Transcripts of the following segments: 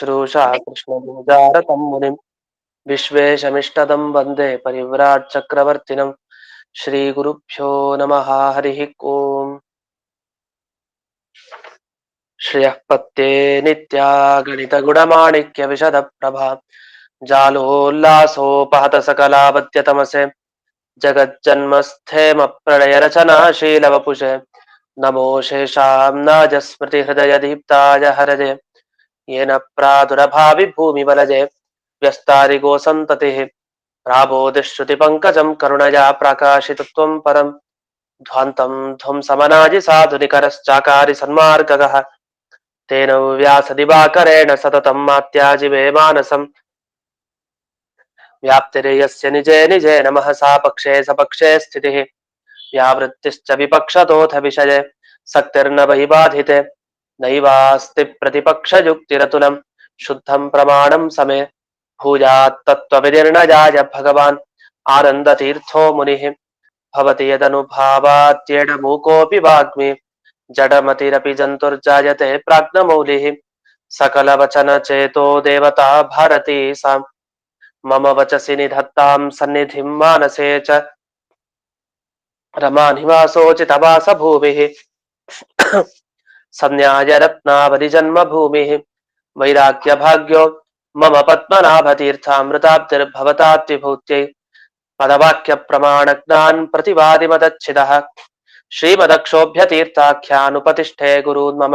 शुश्रूषा कृष्णभोजारतं मुनिं विश्वेशमिष्टदं वन्दे परिव्राट् चक्रवर्तिनं श्रीगुरुभ्यो नमः हरिः ओम्। श्रियः पत्ते नित्या गणितगुणमाणिक्य विशदप्रभा जालोल्लासोपहत सकलावत्यतमसे जगज्जन्मस्थेम प्रलयरचनाशीलवपुषे नमो शेषां नाजस्मृतिहृदयदीप्ताय हरजे येन प्रादुरभावि भूमिबलजे व्यस्तारिगो सन्ततिः प्राबोधिश्रुतिपङ्कजं करुणया प्रकाशितत्वं परं ध्वान्तं ध्वंसमनाजि साधुनिकरश्चाकारि सन्मार्गगः तेन व्यासदिवाकरेण सततं मात्याजिवे मानसं व्याप्तिरेयस्य निजे निजे नमः सा पक्षे सपक्षे स्थितिः व्यावृत्तिश्च विपक्षतोऽथ विषये सक्तिर्न वै बाधिते नैवास्ति प्रतिपक्षयुक्तिरतुलं शुद्धं प्रमाणं समे भूयात् तत्त्वविनिर्णयाय भगवान् आनन्दतीर्थो मुनिः भवति यदनुभावात्येडमूकोऽपि वाग्मी जडमतिरपि जन्तुर्जायते प्राज्ञमौलिः सकलवचनचेतो देवता भारती सा मम वचसि निधत्तां सन्निधिं मानसे च रमानिवासोचितवास भूमिः संन्याय रत्नावलिजन्मभूमिः वैराग्यभाग्यो मम पद्मनाभतीर्थामृताब्धिर्भवताद्विभूत्यै पदवाक्यप्रमाणज्ञान् प्रतिवादिमदच्छिदः श्रीमदक्षोभ्यतीर्थाख्यानुपतिष्ठे गुरून् मम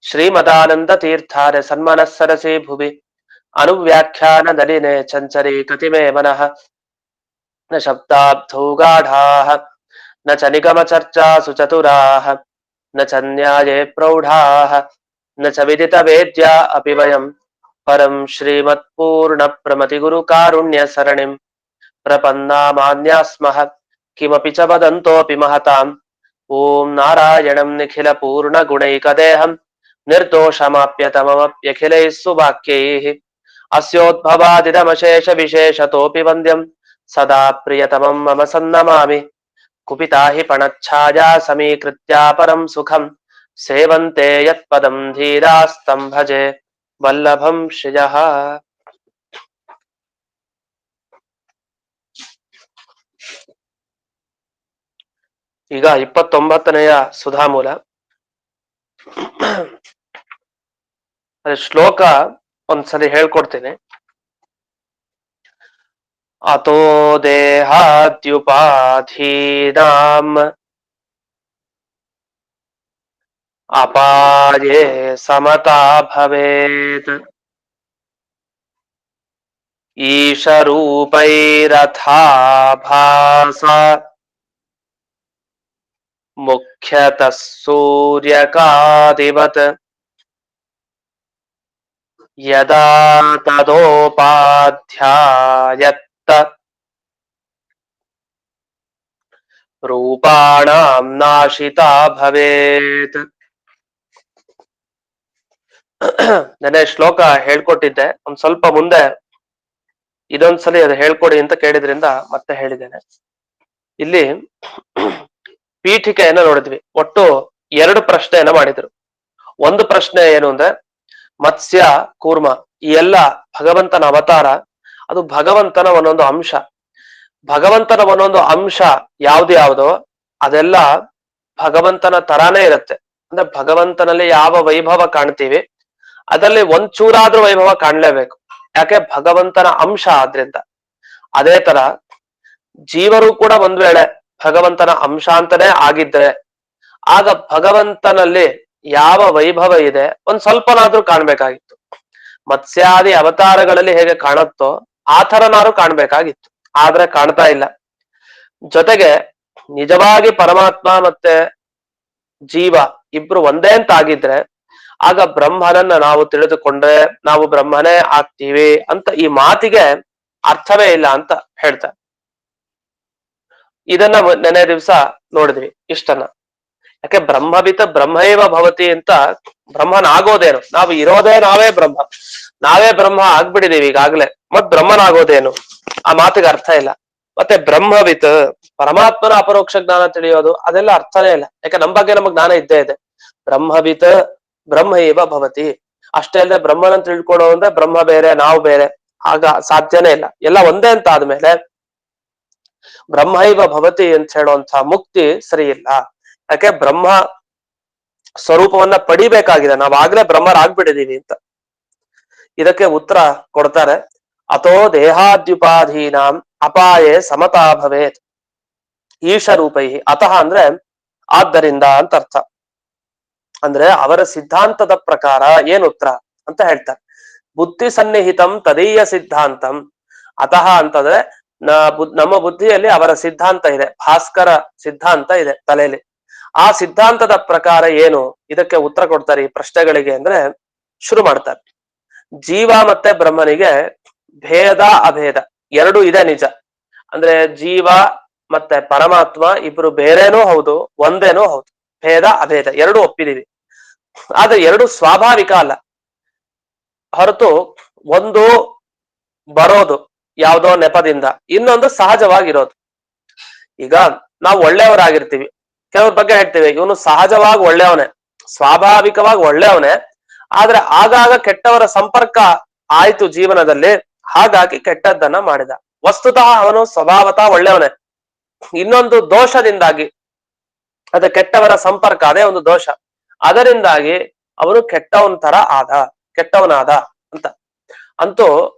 श्रीमदानन्दतीर्थार्य सन्मनः सरसि भुवि अनुव्याख्याननलिने चञ्चरे कतिमे मनः न शब्दाब्धौ गाढाः न च निगमचर्चासु चतुराः न च न्याये प्रौढाः न च विदितवेद्या अपि वयं परं श्रीमत्पूर्णप्रमतिगुरुकारुण्यसरणिं प्रपन्नामान्यास्मः किमपि च वदन्तोऽपि महताम् ॐ नारायणं निखिलपूर्णगुणैकदेहं निर्दोषमाप्यतममप्यखिलैः सुवाक्यैः अस्योद्भवादिदमशेषविशेषतोऽपि वन्द्यं सदा प्रियतमं मम सन्नमामि कुपिता हि पणच्छाया समीकृत्या परं सुखं सेवन्ते यत्पदं धीरास्तं भजे वल्लभं श्रियः। ಈಗ 29ನೆಯ ಸುಧಾಮೂಲ ಶ್ಲೋಕ ಒಂದ್ಸಲಿ ಹೇಳ್ಕೊಡ್ತೀನಿ. ಅತೋ ದೇಹಾದ್ಯುಪಾಧೀನಾಂ ಅಪಾಯೇ ಸಮತಾ ಭವೇತ್ ಈಶರೂಪೈರಥಾ ಭಾಸ ಮುಖ್ಯತಃ ಸೂರ್ಯಕಾದಿವತ್ ಯದಾ ತದೋಪಾಧ್ಯಾಯತ್ತ ರೂಪಾಣಾಂ ನಾಶಿತಾ ಭವೇತ್. ನೆನೆ ಶ್ಲೋಕ ಹೇಳ್ಕೊಟ್ಟಿದ್ದೆ, ಒಂದ್ ಸ್ವಲ್ಪ ಮುಂದೆ ಇದೊಂದ್ಸಲಿ ಅದು ಹೇಳ್ಕೊಡಿ ಅಂತ ಕೇಳಿದ್ರಿಂದ ಮತ್ತೆ ಹೇಳಿದ್ದೇನೆ. ಇಲ್ಲಿ ಪೀಠಿಕೆಯನ್ನ ನೋಡಿದ್ವಿ. ಒಟ್ಟು 2 ಪ್ರಶ್ನೆಯನ್ನ ಮಾಡಿದ್ರು. ಒಂದು ಪ್ರಶ್ನೆ ಏನು ಅಂದ್ರೆ, ಮತ್ಸ್ಯ ಕೂರ್ಮ ಈ ಎಲ್ಲ ಭಗವಂತನ ಅವತಾರ, ಅದು ಭಗವಂತನ ಒಂದೊಂದು ಅಂಶ. ಭಗವಂತನ ಒಂದೊಂದು ಅಂಶ ಯಾವ್ದ್ಯಾವ್ದೋ ಅದೆಲ್ಲ ಭಗವಂತನ ತರಾನೇ ಇರುತ್ತೆ. ಅಂದ್ರೆ ಭಗವಂತನಲ್ಲಿ ಯಾವ ವೈಭವ ಕಾಣ್ತೀವಿ ಅದರಲ್ಲಿ ಒಂಚೂರಾದ್ರೂ ವೈಭವ ಕಾಣ್ಲೇಬೇಕು. ಯಾಕೆ? ಭಗವಂತನ ಅಂಶ ಆದ್ರಿಂದ. ಅದೇ ತರ ಜೀವರು ಕೂಡ ಒಂದ್ ವೇಳೆ ಭಗವಂತನ ಅಂಶ ಅಂತಾನೆ ಆಗಿದ್ರೆ ಆಗ ಭಗವಂತನಲ್ಲಿ ಯಾವ ವೈಭವ ಇದೆ ಒಂದ್ ಸ್ವಲ್ಪನಾದ್ರೂ ಕಾಣ್ಬೇಕಾಗಿತ್ತು. ಮತ್ಸ್ಯಾದಿ ಅವತಾರಗಳಲ್ಲಿ ಹೇಗೆ ಕಾಣುತ್ತೋ ಆ ಥರನಾದ್ರೂ ಕಾಣ್ಬೇಕಾಗಿತ್ತು, ಆದ್ರೆ ಕಾಣ್ತಾ ಇಲ್ಲ. ಜೊತೆಗೆ ನಿಜವಾಗಿ ಪರಮಾತ್ಮ ಮತ್ತೆ ಜೀವ ಇಬ್ರು ಒಂದೇ ಅಂತ ಆಗಿದ್ರೆ ಆಗ ಬ್ರಹ್ಮನನ್ನ ನಾವು ತಿಳಿದುಕೊಂಡ್ರೆ ನಾವು ಬ್ರಹ್ಮನೇ ಆಗ್ತೀವಿ ಅಂತ ಈ ಮಾತಿಗೆ ಅರ್ಥವೇ ಇಲ್ಲ ಅಂತ ಹೇಳ್ತಾರೆ. ಇದನ್ನ ನೆನೆ ದಿವಸ ನೋಡಿದ್ವಿ ಇಷ್ಟನ್ನ. ಯಾಕೆ ಬ್ರಹ್ಮವಿತ ಬ್ರಹ್ಮೈವ ಭವತಿ ಅಂತ ಬ್ರಹ್ಮನಾಗೋದೇನು? ನಾವು ಇರೋದೇ ನಾವೇ ಬ್ರಹ್ಮ, ನಾವೇ ಬ್ರಹ್ಮ ಆಗ್ಬಿಟ್ಟಿದೀವಿ ಈಗಾಗ್ಲೇ, ಮತ್ ಬ್ರಹ್ಮನಾಗೋದೇನು? ಆ ಮಾತಿಗೆ ಅರ್ಥ ಇಲ್ಲ. ಮತ್ತೆ ಬ್ರಹ್ಮವಿತ್ ಪರಮಾತ್ಮನ ಅಪರೋಕ್ಷ ಜ್ಞಾನ ತಿಳಿಯೋದು ಅದೆಲ್ಲ ಅರ್ಥನೇ ಇಲ್ಲ. ಯಾಕೆ? ನಮ್ಮ ಬಗ್ಗೆ ನಮಗ್ ಜ್ಞಾನ ಇದ್ದೇ ಇದೆ. ಬ್ರಹ್ಮವಿತ್ ಬ್ರಹ್ಮೈವ ಭವತಿ, ಅಷ್ಟೇ ಅಲ್ಲದೆ ಬ್ರಹ್ಮನಂತ ತಿಳ್ಕೊಳ್ಳೋ ಅಂದ್ರೆ ಬ್ರಹ್ಮ ಬೇರೆ ನಾವು ಬೇರೆ, ಆಗ ಸಾಧ್ಯನೇ ಇಲ್ಲ. ಎಲ್ಲ ಒಂದೇ ಅಂತ ಆದ್ಮೇಲೆ ಬ್ರಹ್ಮೈವ ಭವತಿ ಅಂತ ಹೇಳುವಂತ ಮುಕ್ತಿ ಸರಿ ಇಲ್ಲ. ಯಾಕೆ ಬ್ರಹ್ಮ ಸ್ವರೂಪವನ್ನ ಪಡಿಬೇಕಾಗಿದೆ, ನಾವ್ ಆಗ್ಲೇ ಬ್ರಹ್ಮರಾಗ್ಬಿಟ್ಟಿದೀವಿ ಅಂತ. ಇದಕ್ಕೆ ಉತ್ತರ ಕೊಡ್ತಾರೆ, ಅಥೋ ದೇಹಾದ್ಯುಪಾಧೀನಾಂ ಅಪಾಯೇ ಸಮತಾ ಭವೇತ್ ಈಶ ರೂಪೈ. ಅತಃ ಅಂದ್ರೆ ಆದ್ದರಿಂದ ಅಂತ ಅರ್ಥ. ಅಂದ್ರೆ ಅವರ ಸಿದ್ಧಾಂತದ ಪ್ರಕಾರ ಏನ್ ಉತ್ತರ ಅಂತ ಹೇಳ್ತಾರೆ. ಬುದ್ಧಿ ಸನ್ನಿಹಿತಂ ತದೀಯ ಸಿದ್ಧಾಂತಂ. ಅತಃ ಅಂತಂದ್ರೆ ನಮ್ಮ ಬುದ್ಧಿಯಲ್ಲಿ ಅವರ ಸಿದ್ಧಾಂತ ಇದೆ, ಭಾಸ್ಕರ ಸಿದ್ಧಾಂತ ಇದೆ ತಲೆಯಲ್ಲಿ. ಆ ಸಿದ್ಧಾಂತದ ಪ್ರಕಾರ ಏನು, ಇದಕ್ಕೆ ಉತ್ತರ ಕೊಡ್ತಾರೆ ಈ ಪ್ರಶ್ನೆಗಳಿಗೆ ಅಂದ್ರೆ ಶುರು ಮಾಡ್ತಾರೆ. ಜೀವ ಮತ್ತೆ ಬ್ರಹ್ಮನಿಗೆ ಭೇದ ಅಭೇದ ಎರಡು ಇದೆ ನಿಜ. ಅಂದ್ರೆ ಜೀವ ಮತ್ತೆ ಪರಮಾತ್ಮ ಇಬ್ರು ಬೇರೇನೂ ಹೌದು, ಒಂದೇನೂ ಹೌದು. ಭೇದ ಅಭೇದ ಎರಡು ಒಪ್ಪಿದೀವಿ. ಆದ್ರೆ ಎರಡು ಸ್ವಾಭಾವಿಕ ಅಲ್ಲ. ಹೊರತು ಒಂದು ಬರೋದು ಯಾವುದೋ ನೆಪದಿಂದ, ಇನ್ನೊಂದು ಸಹಜವಾಗಿರೋದು. ಈಗ ನಾವು ಒಳ್ಳೆಯವರಾಗಿರ್ತೀವಿ, ಕೆಲವ್ರ ಬಗ್ಗೆ ಹೇಳ್ತೀವಿ ಇವನು ಸಹಜವಾಗಿ ಒಳ್ಳೆಯವನೇ, ಸ್ವಾಭಾವಿಕವಾಗಿ ಒಳ್ಳೆಯವನೇ, ಆದ್ರೆ ಆಗಾಗ ಕೆಟ್ಟವರ ಸಂಪರ್ಕ ಆಯ್ತು ಜೀವನದಲ್ಲಿ, ಹಾಗಾಗಿ ಕೆಟ್ಟದ್ದನ್ನ ಮಾಡಿದ. ವಸ್ತುತಃ ಅವನು ಸ್ವಭಾವತಃ ಒಳ್ಳೆಯವನೇ, ಇನ್ನೊಂದು ದೋಷದಿಂದಾಗಿ, ಅದ ಕೆಟ್ಟವರ ಸಂಪರ್ಕ ಅದೇ ಒಂದು ದೋಷ, ಅದರಿಂದಾಗಿ ಅವನು ಕೆಟ್ಟವನಾದ ಅಂತ. ಅಂತೂ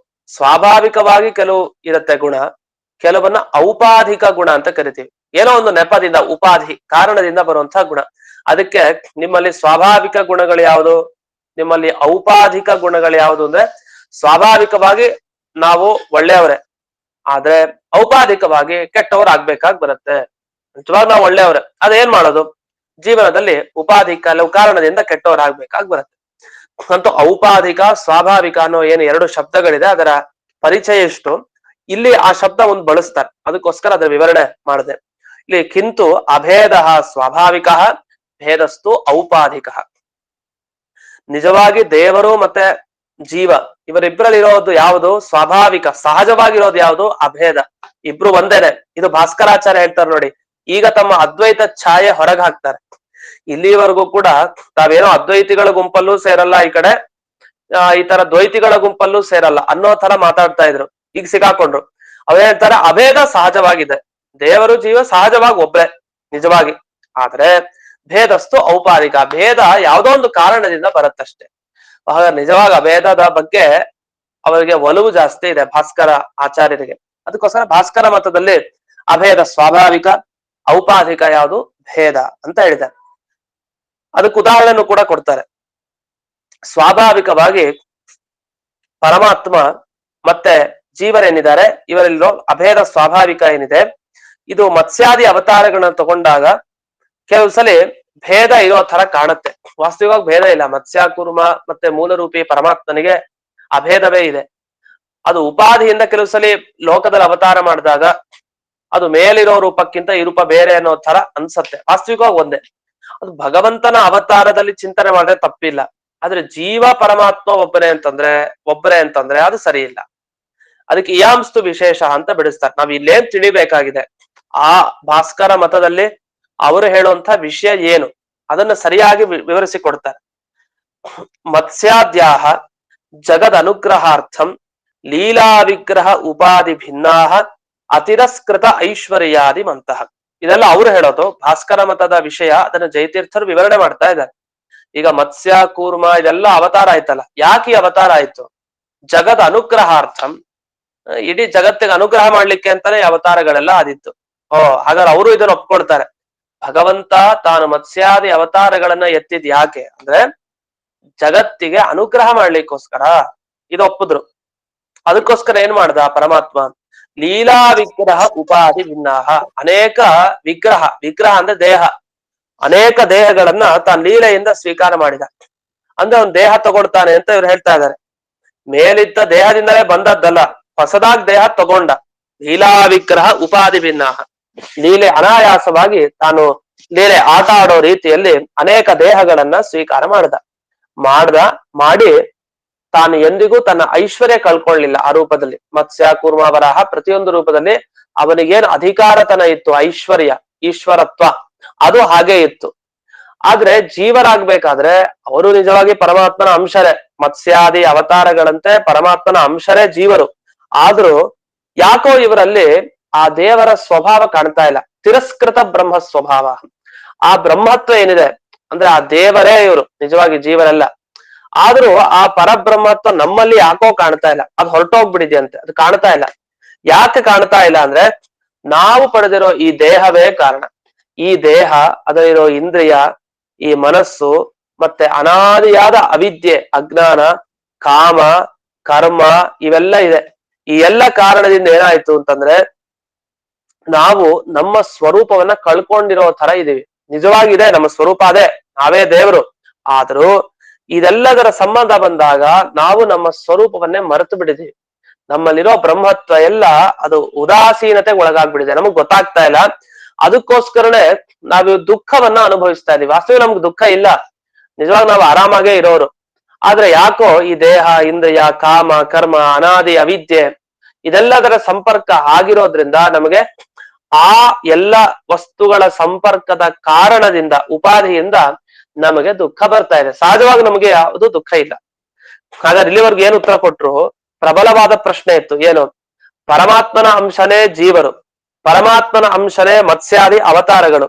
ಸ್ವಾಭಾವಿಕವಾಗಿ ಕೆಲವು ಇರುತ್ತೆ ಗುಣ, ಕೆಲವನ್ನ ಔಪಾಧಿಕ ಗುಣ ಅಂತ ಕರಿತೀವಿ. ಏನೋ ಒಂದು ನೆಪದಿಂದ, ಉಪಾಧಿ ಕಾರಣದಿಂದ ಬರುವಂತಹ ಗುಣ. ಅದಕ್ಕೆ ನಿಮ್ಮಲ್ಲಿ ಸ್ವಾಭಾವಿಕ ಗುಣಗಳು ಯಾವುದು, ನಿಮ್ಮಲ್ಲಿ ಔಪಾಧಿಕ ಗುಣಗಳು ಯಾವುದು ಅಂದ್ರೆ, ಸ್ವಾಭಾವಿಕವಾಗಿ ನಾವು ಒಳ್ಳೆಯವರೇ, ಆದ್ರೆ ಔಪಾಧಿಕವಾಗಿ ಕೆಟ್ಟವರಾಗ್ಬೇಕಾಗಿ ಬರುತ್ತೆ. ನಿಜವಾಗ ನಾವು ಒಳ್ಳೆಯವರೇ, ಅದೇನ್ ಮಾಡೋದು, ಜೀವನದಲ್ಲಿ ಉಪಾಧಿ ಕೆಲವು ಕಾರಣದಿಂದ ಕೆಟ್ಟವರಾಗ್ಬೇಕಾಗಿ ಬರುತ್ತೆ. ಅಂತೂ ಔಪಾಧಿಕ ಸ್ವಾಭಾವಿಕ ಅನ್ನೋ ಏನು ಎರಡು ಶಬ್ದಗಳಿದೆ, ಅದರ ಪರಿಚಯ ಇಷ್ಟು. ಇಲ್ಲಿ ಆ ಶಬ್ದ ಒಂದು ಬಳಸ್ತಾರೆ, ಅದಕ್ಕೋಸ್ಕರ ಅದರ ವಿವರಣೆ ಮಾಡಿದೆ. ಇಲ್ಲಿ ಕಿಂತು ಅಭೇದ ಸ್ವಾಭಾವಿಕ ಭೇದಸ್ತು ಔಪಾಧಿಕ. ನಿಜವಾಗಿ ದೇವರು ಮತ್ತೆ ಜೀವ ಇವರಿಬ್ಬರಲ್ಲಿ ಇರೋದು ಯಾವುದು, ಸ್ವಾಭಾವಿಕ ಸಹಜವಾಗಿರೋದು ಯಾವುದು, ಅಭೇದ. ಇಬ್ರು ಒಂದೇನೆ. ಇದು ಭಾಸ್ಕರಾಚಾರ್ಯ ಹೇಳ್ತಾರೆ ನೋಡಿ. ಈಗ ತಮ್ಮ ಅದ್ವೈತ ಛಾಯೆ ಹೊರಗೆ ಹಾಕ್ತಾರೆ. ಇಲ್ಲಿವರೆಗೂ ಕೂಡ ತಾವೇನೋ ಅದ್ವೈತಿಗಳ ಗುಂಪಲ್ಲೂ ಸೇರಲ್ಲ, ಈ ಕಡೆ ಈ ತರ ದ್ವೈತಿಗಳ ಗುಂಪಲ್ಲೂ ಸೇರಲ್ಲ ಅನ್ನೋ ತರ ಮಾತಾಡ್ತಾ ಇದ್ರು. ಈಗ ಸಿಗಾಕೊಂಡ್ರು. ಅವ್ರು ಹೇಳ್ತಾರೆ ಅಭೇದ ಸಹಜವಾಗಿದೆ, ದೇವರು ಜೀವ ಸಹಜವಾಗಿ ಒಬ್ರೆ ನಿಜವಾಗಿ, ಆದ್ರೆ ಭೇದಸ್ತು ಔಪಾಧಿಕ. ಭೇದ ಯಾವುದೋ ಒಂದು ಕಾರಣದಿಂದ ಬರುತ್ತಷ್ಟೇ. ನಿಜವಾಗ ಅಭೇದದ ಬಗ್ಗೆ ಅವರಿಗೆ ಒಲವು ಜಾಸ್ತಿ ಇದೆ ಭಾಸ್ಕರ ಆಚಾರ್ಯರಿಗೆ. ಅದಕ್ಕೋಸ್ಕರ ಭಾಸ್ಕರ ಮತದಲ್ಲಿ ಅಭೇದ ಸ್ವಾಭಾವಿಕ, ಔಪಾಧಿಕ ಯಾವುದು ಭೇದ ಅಂತ ಹೇಳಿದ್ದಾರೆ. ಅದಕ್ಕೆ ಉದಾಹರಣೆನೂ ಕೂಡ ಕೊಡ್ತಾರೆ. ಸ್ವಾಭಾವಿಕವಾಗಿ ಪರಮಾತ್ಮ ಮತ್ತೆ ಜೀವರೇನಿದ್ದಾರೆ ಇವರಲ್ಲಿರೋ ಅಭೇದ ಸ್ವಾಭಾವಿಕ ಏನಿದೆ, ಇದು ಮತ್ಸ್ಯಾದಿ ಅವತಾರಗಳನ್ನ ತಗೊಂಡಾಗ ಕೆಲವು ಸಲ ಭೇದ ಇರೋ ತರ ಕಾಣುತ್ತೆ. ವಾಸ್ತವಿಕವಾಗಿ ಭೇದ ಇಲ್ಲ. ಮತ್ಸ್ಯ ಕೂರ್ಮ ಮತ್ತೆ ಮೂಲರೂಪಿ ಪರಮಾತ್ಮನಿಗೆ ಅಭೇದವೇ ಇದೆ. ಅದು ಉಪಾಧಿಯಿಂದ ಕೆಲವು ಸಲ ಲೋಕದಲ್ಲಿ ಅವತಾರ ಮಾಡಿದಾಗ ಅದು ಮೇಲಿರೋ ರೂಪಕ್ಕಿಂತ ಈ ರೂಪ ಬೇರೆ ಅನ್ನೋ ತರ ಅನ್ಸತ್ತೆ. ವಾಸ್ತವಿಕವಾಗಿ ಒಂದೇ. ಅದು ಭಗವಂತನ ಅವತಾರದಲ್ಲಿ ಚಿಂತನೆ ಮಾಡಿದ್ರೆ ತಪ್ಪಿಲ್ಲ. ಆದ್ರೆ ಜೀವ ಪರಮಾತ್ಮ ಒಬ್ಬರೇ ಅಂತಂದ್ರೆ ಅದು ಸರಿ ಇಲ್ಲ. ಅದಕ್ಕೆ ಇಯಾಂಸ್ತು ವಿಶೇಷ ಅಂತ ಬಿಡಿಸ್ತಾರೆ. ನಾವ್ ಇಲ್ಲೇನ್ ತಿಳಿಬೇಕಾಗಿದೆ, ಆ ಭಾಸ್ಕರ ಮತದಲ್ಲಿ ಅವರು ಹೇಳುವಂತ ವಿಷಯ ಏನು ಅದನ್ನ ಸರಿಯಾಗಿ ವಿವರಿಸಿ ಕೊಡ್ತಾರೆ. ಮತ್ಸ್ಯಾದ್ಯಾಹ ಜಗದ್ ಅನುಗ್ರಹಾರ್ಥಂ ಲೀಲಾ ವಿಗ್ರಹ ಉಪಾಧಿ ಭಿನ್ನಾಹ ಅತಿರಸ್ಕೃತ ಐಶ್ವರ್ಯಾದಿ ಮಂತಹ. ಇದೆಲ್ಲ ಅವ್ರು ಹೇಳೋದು, ಭಾಸ್ಕರ ಮತದ ವಿಷಯ. ಅದನ್ನ ಜಯತೀರ್ಥರು ವಿವರಣೆ ಮಾಡ್ತಾ ಇದ್ದಾರೆ. ಈಗ ಮತ್ಸ್ಯ ಕೂರ್ಮ ಇದೆಲ್ಲ ಅವತಾರ ಆಯ್ತಲ್ಲ, ಯಾಕೆ ಅವತಾರ ಆಯ್ತು? ಜಗದ್ ಅನುಗ್ರಹಾರ್ಥಂ, ಇಡೀ ಜಗತ್ತಿಗೆ ಅನುಗ್ರಹ ಮಾಡ್ಲಿಕ್ಕೆ ಅಂತಾನೆ ಅವತಾರಗಳೆಲ್ಲ ಆದಿತ್ತು. ಹಾಗಾದ್ರೆ ಅವರು ಇದನ್ನ ಒಪ್ಕೊಳ್ತಾರೆ. ಭಗವಂತ ತಾನು ಮತ್ಸ್ಯಾದಿ ಅವತಾರಗಳನ್ನ ಎತ್ತಿದ್ ಯಾಕೆ ಅಂದ್ರೆ ಜಗತ್ತಿಗೆ ಅನುಗ್ರಹ ಮಾಡ್ಲಿಕ್ಕೋಸ್ಕರ. ಇದು ಒಪ್ಪಿದ್ರು. ಅದಕ್ಕೋಸ್ಕರ ಏನ್ ಮಾಡ್ದ ಪರಮಾತ್ಮ? ಲೀಲಾ ವಿಗ್ರಹ ಉಪಾಧಿ ಭಿನ್ನಾಹ, ಅನೇಕ ವಿಗ್ರಹ ಅಂದ್ರೆ ದೇಹ, ಅನೇಕ ದೇಹಗಳನ್ನ ತಾನು ಲೀಲೆಯಿಂದ ಸ್ವೀಕಾರ ಮಾಡಿದ. ಅಂದ್ರೆ ಅವ್ನು ದೇಹ ತಗೊಳ್ತಾನೆ ಅಂತ ಇವ್ರು ಹೇಳ್ತಾ ಇದ್ದಾರೆ. ಮೇಲಿದ್ದ ದೇಹದಿಂದಲೇ ಬಂದದ್ದಲ್ಲ, ಹೊಸದಾಗಿ ದೇಹ ತಗೊಂಡ. ಲೀಲಾ ವಿಗ್ರಹ ಉಪಾಧಿ ಭಿನ್ನಾಹ, ಲೀಲೆ ಅನಾಯಾಸವಾಗಿ ತಾನು ಲೀಲೆ ಆಟ ಆಡೋ ರೀತಿಯಲ್ಲಿ ಅನೇಕ ದೇಹಗಳನ್ನ ಸ್ವೀಕಾರ ಮಾಡಿ ತಾನು ಎಂದಿಗೂ ತನ್ನ ಐಶ್ವರ್ಯ ಕಳ್ಕೊಳ್ಳಿಲ್ಲ. ಆ ರೂಪದಲ್ಲಿ ಮತ್ಸ್ಯ ಕೂರ್ಮ ವರಾಹ ಪ್ರತಿಯೊಂದು ರೂಪದಲ್ಲಿ ಅವನಿಗೇನು ಅಧಿಕಾರತನ ಇತ್ತು, ಐಶ್ವರ್ಯ ಈಶ್ವರತ್ವ ಅದು ಹಾಗೆ ಇತ್ತು. ಆದ್ರೆ ಜೀವರಾಗ್ಬೇಕಾದ್ರೆ ಅವರು ನಿಜವಾಗಿ ಪರಮಾತ್ಮನ ಅಂಶರೇ, ಮತ್ಸ್ಯಾದಿ ಅವತಾರಗಳಂತೆ ಪರಮಾತ್ಮನ ಅಂಶರೇ ಜೀವರು. ಆದ್ರೂ ಯಾಕೋ ಇವರಲ್ಲಿ ಆ ದೇವರ ಸ್ವಭಾವ ಕಾಣ್ತಾ ಇಲ್ಲ. ತಿರಸ್ಕೃತ ಬ್ರಹ್ಮ ಸ್ವಭಾವ. ಆ ಬ್ರಹ್ಮತ್ವ ಏನಿದೆ ಅಂದ್ರೆ ಆ ದೇವರೇ ಇವರು, ನಿಜವಾಗಿ ಜೀವರೆಲ್ಲ. ಆದ್ರೂ ಆ ಪರಬ್ರಹ್ಮತ್ವ ನಮ್ಮಲ್ಲಿ ಯಾಕೋ ಕಾಣ್ತಾ ಇಲ್ಲ. ಅದು ಹೊರಟೋಗ್ಬಿಡಿದೆಯಂತೆ, ಅದು ಕಾಣ್ತಾ ಇಲ್ಲ. ಯಾಕೆ ಕಾಣ್ತಾ ಇಲ್ಲ ಅಂದ್ರೆ ನಾವು ಪಡೆದಿರೋ ಈ ದೇಹವೇ ಕಾರಣ. ಈ ದೇಹ, ಅದರಲ್ಲಿರೋ ಇಂದ್ರಿಯ, ಈ ಮನಸ್ಸು, ಮತ್ತೆ ಅನಾದಿಯಾದ ಅವಿದ್ಯೆ, ಅಜ್ಞಾನ, ಕಾಮ, ಕರ್ಮ ಇವೆಲ್ಲ ಇದೆ. ಈ ಎಲ್ಲ ಕಾರಣದಿಂದ ಏನಾಯ್ತು ಅಂತಂದ್ರೆ ನಾವು ನಮ್ಮ ಸ್ವರೂಪವನ್ನ ಕಳ್ಕೊಂಡಿರೋ ತರ ಇದೀವಿ. ನಿಜವಾಗಿದೆ ನಮ್ಮ ಸ್ವರೂಪ ಅದೇ, ನಾವೇ ದೇವರು. ಆದ್ರೂ ಇದೆಲ್ಲದರ ಸಂಬಂಧ ಬಂದಾಗ ನಾವು ನಮ್ಮ ಸ್ವರೂಪವನ್ನೇ ಮರೆತು ಬಿಟ್ಟಿದೀವಿ. ನಮ್ಮಲ್ಲಿರೋ ಬ್ರಹ್ಮತ್ವ ಎಲ್ಲ ಅದು ಉದಾಸೀನತೆಗೆ ಒಳಗಾಗ್ಬಿಟ್ಟಿದೆ, ನಮಗ್ ಗೊತ್ತಾಗ್ತಾ ಇಲ್ಲ. ಅದಕ್ಕೋಸ್ಕರನೇ ನಾವು ದುಃಖವನ್ನ ಅನುಭವಿಸ್ತಾ ಇದೀವಿ. ವಾಸ್ತವ ನಮ್ಗೆ ದುಃಖ ಇಲ್ಲ, ನಿಜವಾಗ ನಾವು ಆರಾಮಾಗೇ ಇರೋರು. ಆದ್ರೆ ಯಾಕೋ ಈ ದೇಹ, ಇಂದ್ರಿಯ, ಕಾಮ, ಕರ್ಮ, ಅನಾದಿ ಅವಿದ್ಯೆ ಇದೆಲ್ಲದರ ಸಂಪರ್ಕ ಆಗಿರೋದ್ರಿಂದ ನಮಗೆ ಆ ಎಲ್ಲ ವಸ್ತುಗಳ ಸಂಪರ್ಕದ ಕಾರಣದಿಂದ, ಉಪಾಧಿಯಿಂದ ನಮಗೆ ದುಃಖ ಬರ್ತಾ ಇದೆ. ಸಹಜವಾಗಿ ನಮಗೆ ಯಾವುದು ದುಃಖ ಇಲ್ಲ. ಹಾಗಾದ್ರೆ ಇಲ್ಲಿವರೆಗೂ ಏನು ಉತ್ತರ ಕೊಟ್ರು? ಪ್ರಬಲವಾದ ಪ್ರಶ್ನೆ ಇತ್ತು. ಏನು? ಪರಮಾತ್ಮನ ಅಂಶನೇ ಜೀವರು, ಪರಮಾತ್ಮನ ಅಂಶನೇ ಮತ್ಸ್ಯಾದಿ ಅವತಾರಗಳು.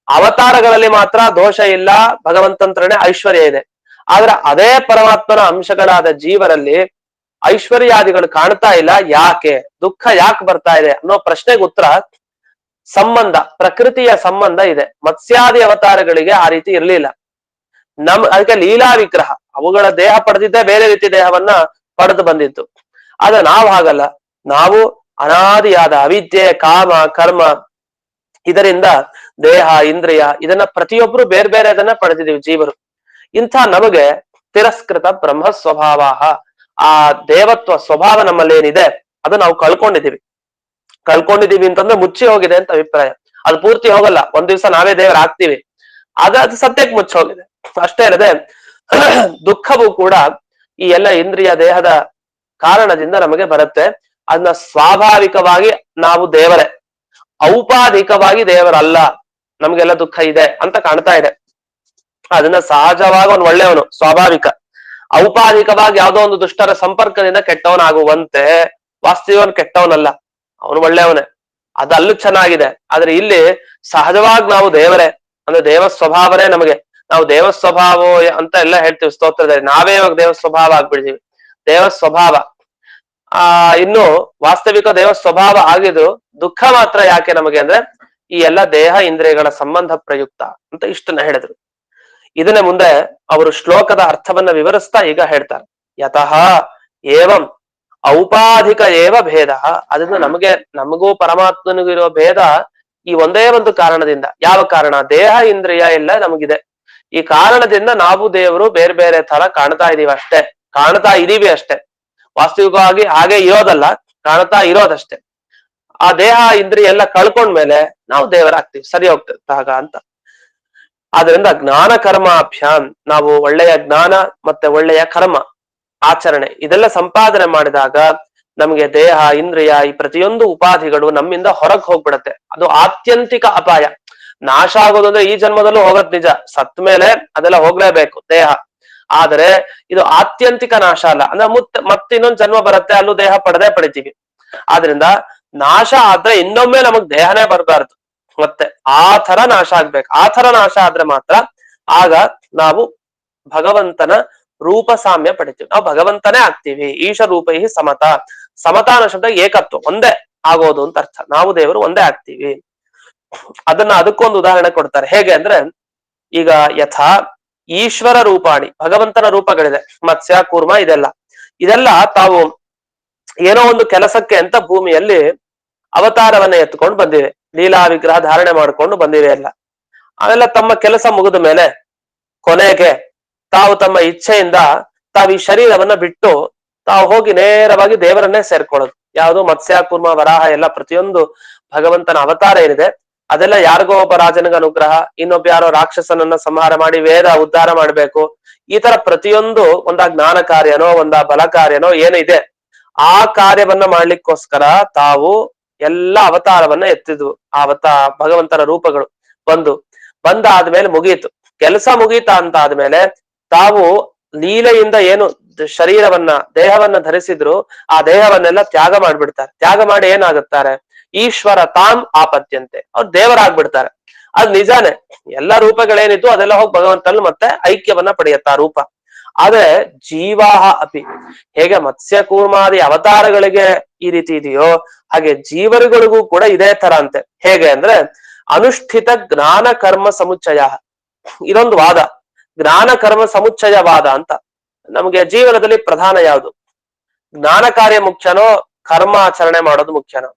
ಅವತಾರಗಳಲ್ಲಿ ಮಾತ್ರ ದೋಷ ಇಲ್ಲ, ಭಗವಂತಂತ್ರನೇ ಐಶ್ವರ್ಯ ಇದೆ. ಆದ್ರೆ ಅದೇ ಪರಮಾತ್ಮನ ಅಂಶಗಳಾದ ಜೀವರಲ್ಲಿ ಐಶ್ವರ್ಯಾದಿಗಳು ಕಾಣ್ತಾ ಇಲ್ಲ. ಯಾಕೆ? ದುಃಖ ಯಾಕೆ ಬರ್ತಾ ಇದೆ ಅನ್ನೋ ಪ್ರಶ್ನೆಗೆ ಉತ್ತರ ಸಂಬಂಧ, ಪ್ರಕೃತಿಯ ಸಂಬಂಧ ಇದೆ. ಮತ್ಸ್ಯಾದಿ ಅವತಾರಗಳಿಗೆ ಆ ರೀತಿ ಇರ್ಲಿಲ್ಲ. ಅದಕ್ಕೆ ಲೀಲಾ ವಿಗ್ರಹ, ಅವುಗಳ ದೇಹ ಪಡೆದಿದ್ದೇ ಬೇರೆ ರೀತಿ ದೇಹವನ್ನ ಪಡೆದು ಬಂದಿತ್ತು. ಆದ್ರೆ ನಾವು ಹಾಗಲ್ಲ. ನಾವು ಅನಾದಿಯಾದ ಅವಿದ್ಯೆ, ಕಾಮ, ಕರ್ಮ ಇದರಿಂದ ದೇಹ, ಇಂದ್ರಿಯ ಇದನ್ನ ಪ್ರತಿಯೊಬ್ರು ಬೇರೆ ಬೇರೆ ಅದನ್ನ ಪಡೆದಿದ್ದೀವಿ ಜೀವರು. ಇಂಥ ನಮಗೆ ತಿರಸ್ಕೃತ ಬ್ರಹ್ಮ ಸ್ವಭಾವ, ಆ ದೇವತ್ವ ಸ್ವಭಾವ ನಮ್ಮಲ್ಲಿ ಏನಿದೆ ಅದು ನಾವು ಕಳ್ಕೊಂಡಿದೀವಿ ಅಂತಂದ್ರೆ ಮುಚ್ಚಿ ಹೋಗಿದೆ ಅಂತ ಅಭಿಪ್ರಾಯ. ಅದು ಪೂರ್ತಿ ಹೋಗಲ್ಲ, ಒಂದ್ ದಿವ್ಸ ನಾವೇ ದೇವರ ಆಗ್ತೀವಿ. ಅದು ಸತ್ಯಕ್ಕೆ ಮುಚ್ಚಿ ಹೋಗಿದೆ. ಅಷ್ಟೇ ಅಲ್ಲದೆ ದುಃಖವೂ ಕೂಡ ಈ ಎಲ್ಲ ಇಂದ್ರಿಯ ದೇಹದ ಕಾರಣದಿಂದ ನಮಗೆ ಬರುತ್ತೆ. ಅದನ್ನ ಸ್ವಾಭಾವಿಕವಾಗಿ ನಾವು ದೇವರೇ, ಔಪಾಧಿಕವಾಗಿ ದೇವರಲ್ಲ. ನಮ್ಗೆಲ್ಲ ದುಃಖ ಇದೆ ಅಂತ ಕಾಣ್ತಾ ಇದೆ. ಅದನ್ನ ಸಹಜವಾಗಿ ಒಂದು ಒಳ್ಳೆಯವನು, ಸ್ವಾಭಾವಿಕ. ಔಪಾಧಿಕವಾಗಿ ಯಾವುದೋ ಒಂದು ದುಷ್ಟರ ಸಂಪರ್ಕದಿಂದ ಕೆಟ್ಟವನಾಗುವಂತೆ ವಾಸ್ತವನ್ ಕೆಟ್ಟವನಲ್ಲ, ಅವನು ಒಳ್ಳೆಯವನೇ. ಅದಲ್ಲೂ ಚೆನ್ನಾಗಿದೆ. ಆದ್ರೆ ಇಲ್ಲಿ ಸಹಜವಾಗಿ ನಾವು ದೇವರೇ, ಅಂದ್ರೆ ದೇವ ಸ್ವಭಾವನೇ ನಮಗೆ. ನಾವು ದೇವ ಸ್ವಭಾವ ಅಂತ ಎಲ್ಲ ಹೇಳ್ತೀವಿ ಸ್ತೋತ್ರದಲ್ಲಿ. ನಾವೇ ಇವಾಗ ದೇವ ಸ್ವಭಾವ ಆಗ್ಬಿಡ್ತೀವಿ. ದೇವ ಸ್ವಭಾವ ಇನ್ನು ವಾಸ್ತವಿಕ ದೇವ ಸ್ವಭಾವ ಆಗಿದ್ರು ದುಃಖ ಮಾತ್ರ ಯಾಕೆ ನಮಗೆ ಅಂದ್ರೆ ಈ ಎಲ್ಲ ದೇಹ ಇಂದ್ರಿಯಗಳ ಸಂಬಂಧ ಪ್ರಯುಕ್ತ ಅಂತ ಇಷ್ಟನ್ನ ಹೇಳಿದ್ರು. ಇದನ್ನ ಮುಂದೆ ಅವರು ಶ್ಲೋಕದ ಅರ್ಥವನ್ನ ವಿವರಿಸ್ತಾ ಈಗ ಹೇಳ್ತಾರೆ. ಯತಃ ಏವಂ ಔಪಾಧಿಕ ಏವ ಭೇದ. ಅದನ್ನ ನಮಗೂ ಪರಮಾತ್ಮನಿಗೂ ಇರೋ ಭೇದ ಈ ಒಂದೇ ಒಂದು ಕಾರಣದಿಂದ. ಯಾವ ಕಾರಣ? ದೇಹ ಇಂದ್ರಿಯ ಎಲ್ಲ ನಮಗಿದೆ. ಈ ಕಾರಣದಿಂದ ನಾವು ದೇವರು ಬೇರೆ ಬೇರೆ ತರ ಕಾಣ್ತಾ ಇದೀವಿ ಅಷ್ಟೇ, ಕಾಣ್ತಾ ಇದೀವಿ ಅಷ್ಟೇ. ವಾಸ್ತವಿಕವಾಗಿ ಹಾಗೆ ಇರೋದಲ್ಲ, ಕಾಣ್ತಾ ಇರೋದಷ್ಟೇ. ಆ ದೇಹ ಇಂದ್ರಿಯ ಎಲ್ಲ ಕಳ್ಕೊಂಡ್ಮೇಲೆ ನಾವು ದೇವರಾಗ್ತೀವಿ, ಸರಿ ಹೋಗ್ತದೆ ಆಗ ಅಂತ. ಆದ್ರಿಂದ ಜ್ಞಾನ ಕರ್ಮಾಭ್ಯಾಂ, ನಾವು ಒಳ್ಳೆಯ ಜ್ಞಾನ ಮತ್ತೆ ಒಳ್ಳೆಯ ಕರ್ಮ ಆಚರಣೆ ಇದೆಲ್ಲ ಸಂಪಾದನೆ ಮಾಡಿದಾಗ ನಮಗೆ ದೇಹ ಇಂದ್ರಿಯ ಈ ಪ್ರತಿಯೊಂದು ಉಪಾಧಿಗಳು ನಮ್ಮಿಂದ ಹೊರಗೆ ಹೋಗ್ಬಿಡತ್ತೆ. ಅದು ಆತ್ಯಂತಿಕ ಅಪಾಯ. ನಾಶ ಆಗೋದು ಅಂದ್ರೆ ಈ ಜನ್ಮದಲ್ಲೂ ಹೋಗತ್ ನಿಜ, ಸತ್ ಮೇಲೆ ಅದೆಲ್ಲ ಹೋಗ್ಲೇಬೇಕು ದೇಹ. ಆದರೆ ಇದು ಆತ್ಯಂತಿಕ ನಾಶ ಅಲ್ಲ. ಅಂದ್ರೆ ಮತ್ತೆ ಇನ್ನೊಂದು ಜನ್ಮ ಬರುತ್ತೆ, ಅಲ್ಲೂ ದೇಹ ಪಡಿತೀವಿ. ಆದ್ರಿಂದ ನಾಶ ಆದ್ರೆ ಇನ್ನೊಮ್ಮೆ ನಮಗ್ ದೇಹನೇ ಬರಬಾರ್ದು, ಮತ್ತೆ ಆ ತರ ನಾಶ ಆಗ್ಬೇಕು. ಆ ತರ ನಾಶ ಆದ್ರೆ ಮಾತ್ರ ಆಗ ನಾವು ಭಗವಂತನ ರೂಪ ಸಾಮ್ಯ ಪಡಿತೀವಿ, ನಾವು ಭಗವಂತನೇ ಆಗ್ತೀವಿ. ಈಶ ರೂಪೈ ಸಮತ. ಸಮತಾನ ಶಬ್ದ ಏಕತ್ವ, ಒಂದೇ ಆಗೋದು ಅಂತ ಅರ್ಥ. ನಾವು ದೇವರು ಒಂದೇ ಆಗ್ತೀವಿ. ಅದಕ್ಕೊಂದು ಉದಾಹರಣೆ ಕೊಡ್ತಾರೆ. ಹೇಗೆ ಅಂದ್ರೆ ಈಗ ಯಥಾ ಈಶ್ವರ ರೂಪಾಣಿ, ಭಗವಂತನ ರೂಪಗಳಿದೆ, ಮತ್ಸ್ಯ ಕೂರ್ಮ ಇದೆಲ್ಲ ತಾವು ಏನೋ ಒಂದು ಕೆಲಸಕ್ಕೆ ಅಂತ ಭೂಮಿಯಲ್ಲಿ ಅವತಾರವನ್ನ ಎತ್ಕೊಂಡು ಬಂದಿವೆ, ಲೀಲಾ ವಿಗ್ರಹ ಧಾರಣೆ ಮಾಡ್ಕೊಂಡು ಬಂದಿವೆ ಎಲ್ಲ. ಅವೆಲ್ಲ ತಮ್ಮ ಕೆಲಸ ಮುಗಿದ ಮೇಲೆ ಕೊನೆಗೆ ತಾವು ತಮ್ಮ ಇಚ್ಛೆಯಿಂದ ತಾವು ಈ ಶರೀರವನ್ನ ಬಿಟ್ಟು ತಾವು ಹೋಗಿ ನೇರವಾಗಿ ದೇವರನ್ನೇ ಸೇರ್ಕೊಳ್ಳೋದು. ಯಾವುದು? ಮತ್ಸ್ಯ ಕೂರ್ಮ ವರಾಹ ಎಲ್ಲ ಪ್ರತಿಯೊಂದು ಭಗವಂತನ ಅವತಾರ ಏನಿದೆ ಅದೆಲ್ಲ ಯಾರಿಗೋ ಒಬ್ಬ ರಾಜನಿಗೆ ಅನುಗ್ರಹ, ಇನ್ನೊಬ್ಬ ಯಾರೋ ರಾಕ್ಷಸನನ್ನ ಸಂಹಾರ ಮಾಡಿ ವೇದ ಉದ್ಧಾರ ಮಾಡ್ಬೇಕು. ಈ ತರ ಪ್ರತಿಯೊಂದು ಒಂದ ಜ್ಞಾನ ಕಾರ್ಯನೋ ಒಂದ ಬಲ ಕಾರ್ಯನೋ ಏನಿದೆ ಆ ಕಾರ್ಯವನ್ನ ಮಾಡ್ಲಿಕ್ಕೋಸ್ಕರ ತಾವು ಎಲ್ಲ ಅವತಾರವನ್ನ ಎತ್ತಿದ್ವು. ಭಗವಂತನ ರೂಪಗಳು ಬಂದಾದ್ಮೇಲೆ ಮುಗೀತು, ಕೆಲಸ ಮುಗೀತಾ ಅಂತ ಆದ್ಮೇಲೆ ತಾವು ಲೀಲೆಯಿಂದ ಏನು ಶರೀರವನ್ನ ದೇಹವನ್ನ ಧರಿಸಿದ್ರು ಆ ದೇಹವನ್ನೆಲ್ಲ ತ್ಯಾಗ ಮಾಡ್ಬಿಡ್ತಾರೆ. ತ್ಯಾಗ ಮಾಡಿ ಏನಾಗುತ್ತಾರೆ, ಈಶ್ವರ ತಾಮ್ ಆಪತ್ಯಂತೆ, ಅವ್ರು ದೇವರಾಗ್ಬಿಡ್ತಾರೆ. ಅದ್ ನಿಜಾನೇ, ಎಲ್ಲ ರೂಪಗಳೇನಿತ್ತು ಅದೆಲ್ಲ ಹೋಗಿ ಭಗವಂತನಲ್ಲಿ ಮತ್ತೆ ಐಕ್ಯವನ್ನ ಪಡೆಯುತ್ತ ಆ ರೂಪ. ಆದ್ರೆ ಜೀವಾಹ ಅಪಿ, ಹೇಗೆ ಮತ್ಸ್ಯ ಕೂರ್ಮಾದಿ ಅವತಾರಗಳಿಗೆ ಈ ರೀತಿ ಇದೆಯೋ ಹಾಗೆ ಜೀವರುಗಳಿಗೂ ಕೂಡ ಇದೇ ತರ ಅಂತೆ. ಹೇಗೆ ಅಂದ್ರೆ ಅನುಷ್ಠಿತ ಜ್ಞಾನ ಕರ್ಮ ಸಮುಚ್ಚಯ, ಇದೊಂದು ವಾದ, ಜ್ಞಾನ ಕರ್ಮ ಸಮುಚ್ಚಯವಾದ ಅಂತ. ನಮಗೆ ಜೀವನದಲ್ಲಿ ಪ್ರಧಾನ ಯಾವುದು, ಜ್ಞಾನ ಕಾರ್ಯ ಮುಖ್ಯನೋ ಕರ್ಮಾಚರಣೆ ಮಾಡೋದು ಮುಖ್ಯನೋ?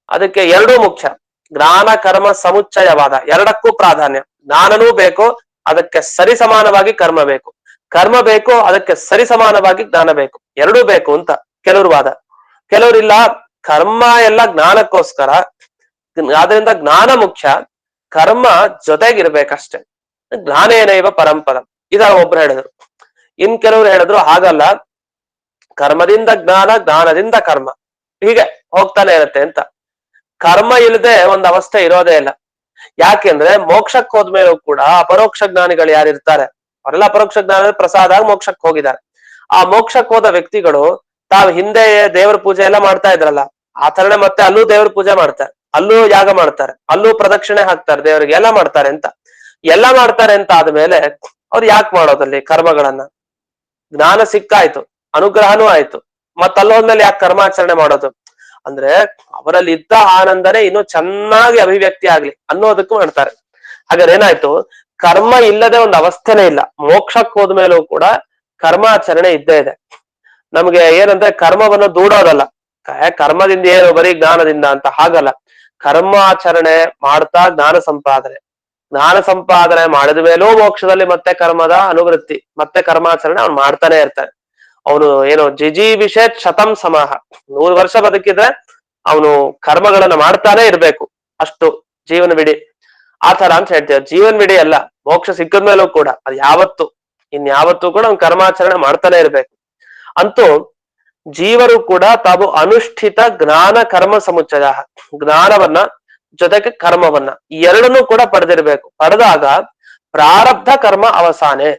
ಅದಕ್ಕೆ ಎರಡೂ ಮುಖ್ಯ. ಜ್ಞಾನ ಕರ್ಮ ಸಮುಚ್ಚಯವಾದ, ಎರಡಕ್ಕೂ ಪ್ರಾಧಾನ್ಯ. ಜ್ಞಾನನೂ ಬೇಕು, ಅದಕ್ಕೆ ಸರಿಸಮಾನವಾಗಿ ಕರ್ಮ ಬೇಕು. ಕರ್ಮ ಬೇಕು, ಅದಕ್ಕೆ ಸರಿಸಮಾನವಾಗಿ ಜ್ಞಾನ ಬೇಕು. ಎರಡೂ ಬೇಕು ಅಂತ ಕೆಲವರು ವಾದ. ಕೆಲವರಿಲ್ಲ, ಕರ್ಮ ಎಲ್ಲ ಜ್ಞಾನಕ್ಕೋಸ್ಕರ, ಆದ್ರಿಂದ ಜ್ಞಾನ ಮುಖ್ಯ, ಕರ್ಮ ಜೊತೆಗಿರ್ಬೇಕಷ್ಟೆ. ಜ್ಞಾನೇನೈವ ಪರಂಪರಂ, ಇದರ ಒಬ್ರು ಹೇಳಿದ್ರು. ಇನ್ ಕೆಲವ್ರು ಹೇಳಿದ್ರು ಹಾಗಲ್ಲ, ಕರ್ಮದಿಂದ ಜ್ಞಾನ, ಜ್ಞಾನದಿಂದ ಕರ್ಮ, ಹೀಗೆ ಹೋಗ್ತಾನೆ ಇರುತ್ತೆ ಅಂತ. ಕರ್ಮ ಇಲ್ಲದೆ ಒಂದು ಅವಸ್ಥೆ ಇರೋದೇ ಇಲ್ಲ. ಯಾಕೆಂದ್ರೆ ಮೋಕ್ಷಕ್ಕೆ ಹೋದ್ಮೇಲೂ ಕೂಡ ಅಪರೋಕ್ಷ ಜ್ಞಾನಿಗಳು ಯಾರಿರ್ತಾರೆ, ಅವರೆಲ್ಲ ಅಪರೋಕ್ಷ ಜ್ಞಾನ ಪ್ರಸಾದ ಆಗಿ ಮೋಕ್ಷಕ್ಕೆ ಹೋಗಿದ್ದಾರೆ. ಆ ಮೋಕ್ಷಕ್ಕೆ ಹೋದ ವ್ಯಕ್ತಿಗಳು ತಾವು ಹಿಂದೆ ದೇವರ ಪೂಜೆ ಎಲ್ಲ ಮಾಡ್ತಾ ಇದ್ರಲ್ಲ, ಆ ತರನೇ ಮತ್ತೆ ಅಲ್ಲೂ ದೇವ್ರ ಪೂಜೆ ಮಾಡ್ತಾರೆ, ಅಲ್ಲೂ ಯಾಗ ಮಾಡ್ತಾರೆ, ಅಲ್ಲೂ ಪ್ರದಕ್ಷಿಣೆ ಹಾಕ್ತಾರೆ ದೇವರಿಗೆ, ಎಲ್ಲ ಮಾಡ್ತಾರೆ ಅಂತ. ಎಲ್ಲ ಮಾಡ್ತಾರೆ ಅಂತ ಆದ್ಮೇಲೆ ಅವ್ರು ಯಾಕೆ ಮಾಡೋದಲ್ಲಿ ಕರ್ಮಗಳನ್ನ? ಜ್ಞಾನ ಸಿಕ್ಕಾಯ್ತು, ಅನುಗ್ರಹನೂ ಆಯ್ತು, ಮತ್ತ ಅಲ್ಲೋದ್ಮೇಲೆ ಯಾಕೆ ಕರ್ಮಾಚರಣೆ ಮಾಡೋದು? ಅಂದ್ರೆ ಅವರಲ್ಲಿ ಇದ್ದ ಆನಂದನೇ ಇನ್ನು ಚೆನ್ನಾಗಿ ಅಭಿವ್ಯಕ್ತಿ ಆಗ್ಲಿ ಅನ್ನೋದಕ್ಕೂ ಮಾಡ್ತಾರೆ. ಹಾಗಾದ್ರೆ ಏನಾಯ್ತು, ಕರ್ಮ ಇಲ್ಲದೆ ಒಂದು ಅವಸ್ಥೆನೇ ಇಲ್ಲ. ಮೋಕ್ಷಕ್ಕೆ ಹೋದ್ಮೇಲೂ ಕೂಡ ಕರ್ಮಾಚರಣೆ ಇದ್ದೇ ಇದೆ. ನಮ್ಗೆ ಏನಂದ್ರೆ ಕರ್ಮವನ್ನು ದೂಡೋದಲ್ಲ, ಕರ್ಮದಿಂದ ಏನು ಬರೀ ಜ್ಞಾನದಿಂದ ಅಂತ ಹಾಗಲ್ಲ. ಕರ್ಮಾಚರಣೆ ಮಾಡ್ತಾ ಜ್ಞಾನ ಸಂಪಾದನೆ, ಜ್ಞಾನ ಸಂಪಾದನೆ ಮಾಡಿದ ಮೇಲೂ ಮೋಕ್ಷದಲ್ಲಿ ಮತ್ತೆ ಕರ್ಮದ ಅನುವೃತ್ತಿ, ಮತ್ತೆ ಕರ್ಮಾಚರಣೆ ಅವ್ನು ಮಾಡ್ತಾನೆ ಇರ್ತಾನೆ. ಅವನು ಏನು ಜಿಜೀವಿಷೇತ್ ಶತಂ ಸಮಾಹ, 100 ವರ್ಷ ಬದುಕಿದ್ರೆ ಅವನು ಕರ್ಮಗಳನ್ನ ಮಾಡ್ತಾನೆ ಇರ್ಬೇಕು, ಅಷ್ಟು ಜೀವನವಿಡೀ. ಆ ತರ ಅಂತ ಹೇಳ್ತೇವೆ. ಜೀವನವಿಡೀ ಅಲ್ಲ, ಮೋಕ್ಷ ಸಿಕ್ಕಿದ ಮೇಲೂ ಕೂಡ ಅದು ಯಾವತ್ತು ಇನ್ಯಾವತ್ತೂ ಕೂಡ ಅವ್ನು ಕರ್ಮಾಚರಣೆ ಮಾಡ್ತಾನೆ ಇರ್ಬೇಕು. ಅಂತೂ ಜೀವರು ಕೂಡ ತಾವು ಅನುಷ್ಠಿತ ಜ್ಞಾನ ಕರ್ಮ ಸಮುಚ್ಚಯ, ಜ್ಞಾನವನ್ನ ಜೊತೆಗೆ ಕರ್ಮವನ್ನ ಎರಡನ್ನೂ ಕೂಡ ಪಡೆದಿರ್ಬೇಕು. ಪಡೆದಾಗ ಪ್ರಾರಬ್ಧ ಕರ್ಮ ಅವಸಾನೆ,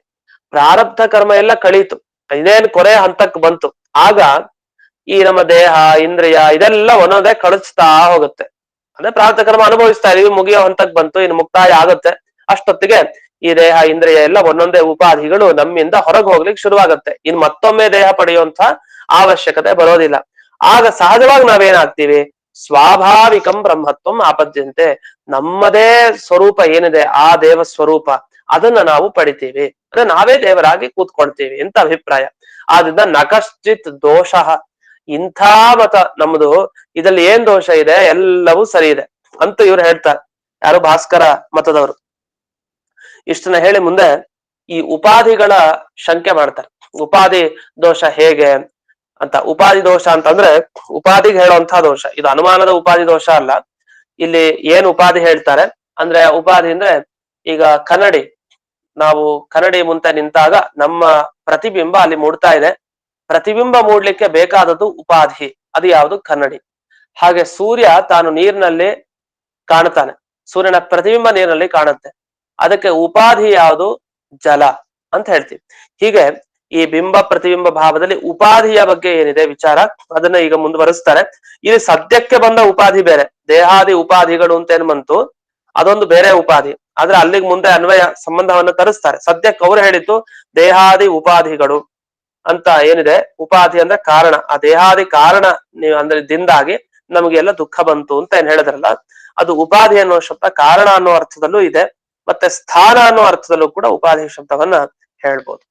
ಪ್ರಾರಬ್ಧ ಕರ್ಮ ಎಲ್ಲ ಕಳೀತು, ಇನ್ನೇನು ಕೊನೆಯ ಹಂತಕ್ಕೆ ಬಂತು. ಆಗ ಈ ನಮ್ಮ ದೇಹ ಇಂದ್ರಿಯ ಇದೆಲ್ಲ ಒಂದೊಂದೇ ಕಳಿಸ್ತಾ ಹೋಗುತ್ತೆ. ಅಂದ್ರೆ ಪ್ರಾರಬ್ಧ ಕರ್ಮ ಅನುಭವಿಸ್ತಾ ಇದೀವಿ, ಮುಗಿಯೋ ಹಂತಕ್ಕೆ ಬಂತು, ಇನ್ನು ಮುಕ್ತಾಯ ಆಗುತ್ತೆ. ಅಷ್ಟೊತ್ತಿಗೆ ಈ ದೇಹ ಇಂದ್ರಿಯ ಎಲ್ಲ ಒಂದೊಂದೇ ಉಪಾಧಿಗಳು ನಮ್ಮಿಂದ ಹೊರಗೆ ಹೋಗ್ಲಿಕ್ಕೆ ಶುರುವಾಗುತ್ತೆ. ಇನ್ನು ಮತ್ತೊಮ್ಮೆ ದೇಹ ಪಡೆಯುವಂತ ಅವಶ್ಯಕತೆ ಬರೋದಿಲ್ಲ. ಆಗ ಸಹಜವಾಗಿ ನಾವೇನಾಗ್ತೀವಿ, ಸ್ವಾಭಾವಿಕಂ ಬ್ರಹ್ಮತ್ವಂ ಆಪದ್ಯಂತೆ, ನಮ್ಮದೇ ಸ್ವರೂಪ ಏನಿದೆ ಆ ದೇವ ಸ್ವರೂಪ ಅದನ್ನ ನಾವು ಪಡಿತೀವಿ, ಅಂದ್ರೆ ನಾವೇ ದೇವರಾಗಿ ಕೂತ್ಕೊಳ್ತೀವಿ ಅಂತ ಅಭಿಪ್ರಾಯ. ಆದ್ರಿಂದ ನಕಶ್ಚಿತ್ ದೋಷ, ಇಂಥ ಮತ ನಮ್ದು, ಇದ್ರಲ್ಲಿ ಏನ್ ದೋಷ ಇದೆ, ಎಲ್ಲವೂ ಸರಿ ಇದೆ ಅಂತ ಇವ್ರು ಹೇಳ್ತಾರೆ. ಯಾರು, ಭಾಸ್ಕರ ಮತದವರು. ಇಷ್ಟನ್ನ ಹೇಳಿ ಮುಂದೆ ಈ ಉಪಾಧಿಗಳ ಶಂಕೆ ಮಾಡ್ತಾರೆ. ಉಪಾಧಿ ದೋಷ ಹೇಗೆ ಅಂತ. ಉಪಾಧಿ ದೋಷ ಅಂತಂದ್ರೆ ಉಪಾಧಿಗೆ ಹೇಳುವಂತಹ ದೋಷ, ಇದು ಅನುಮಾನದ ಉಪಾಧಿ ದೋಷ ಅಲ್ಲ. ಇಲ್ಲಿ ಏನ್ ಉಪಾಧಿ ಹೇಳ್ತಾರೆ ಅಂದ್ರೆ, ಉಪಾಧಿ ಅಂದ್ರೆ ಈಗ ಕನ್ನಡಿ, ನಾವು ಕನ್ನಡಿ ಮುಂದೆ ನಿಂತಾಗ ನಮ್ಮ ಪ್ರತಿಬಿಂಬ ಅಲ್ಲಿ ಮೂಡ್ತಾ ಇದೆ. ಪ್ರತಿಬಿಂಬ ಮೂಡ್ಲಿಕ್ಕೆ ಬೇಕಾದದ್ದು ಉಪಾಧಿ, ಅದು ಯಾವುದು? ಕನ್ನಡಿ. ಹಾಗೆ ಸೂರ್ಯ ತಾನು ನೀರಿನಲ್ಲಿ ಕಾಣ್ತಾನೆ, ಸೂರ್ಯನ ಪ್ರತಿಬಿಂಬ ನೀರಿನಲ್ಲಿ ಕಾಣುತ್ತೆ, ಅದಕ್ಕೆ ಉಪಾಧಿ ಯಾವುದು? ಜಲ ಅಂತ ಹೇಳ್ತೀವಿ. ಹೀಗೆ ಈ ಬಿಂಬ ಪ್ರತಿಬಿಂಬ ಭಾವದಲ್ಲಿ ಉಪಾಧಿಯ ಬಗ್ಗೆ ಏನಿದೆ ವಿಚಾರ, ಅದನ್ನ ಈಗ ಮುಂದುವರಿಸ್ತಾರೆ. ಇಲ್ಲಿ ಸದ್ಯಕ್ಕೆ ಬಂದ ಉಪಾಧಿ ಬೇರೆ, ದೇಹಾದಿ ಉಪಾಧಿಗಳು ಅಂತ ಏನ್ ಬಂತು ಅದೊಂದು ಬೇರೆ ಉಪಾಧಿ. ಆದ್ರೆ ಅಲ್ಲಿಗೆ ಮುಂದೆ ಅನ್ವಯ ಸಂಬಂಧವನ್ನು ತರಿಸ್ತಾರೆ. ಸದ್ಯಕ್ಕೆ ಅವ್ರು ಹೇಳಿದ್ದು ದೇಹಾದಿ ಉಪಾಧಿಗಳು ಅಂತ ಏನಿದೆ, ಉಪಾಧಿ ಅಂದ್ರೆ ಕಾರಣ, ಆ ದೇಹಾದಿ ಕಾರಣ ನೀವು ಅಂದ್ರೆ ದಿಂದಾಗಿ ನಮಗೆಲ್ಲ ದುಃಖ ಬಂತು ಅಂತ ಏನ್ ಹೇಳಿದ್ರಲ್ಲ, ಅದು ಉಪಾಧಿ ಅನ್ನೋ ಶಬ್ದ ಕಾರಣ ಅನ್ನೋ ಅರ್ಥದಲ್ಲೂ ಇದೆ, ಮತ್ತೆ ಸ್ಥಾನ ಅನ್ನೋ ಅರ್ಥದಲ್ಲೂ ಕೂಡ ಉಪಾಧಿ ಶಬ್ದವನ್ನ ಹೇಳ್ಬೋದು.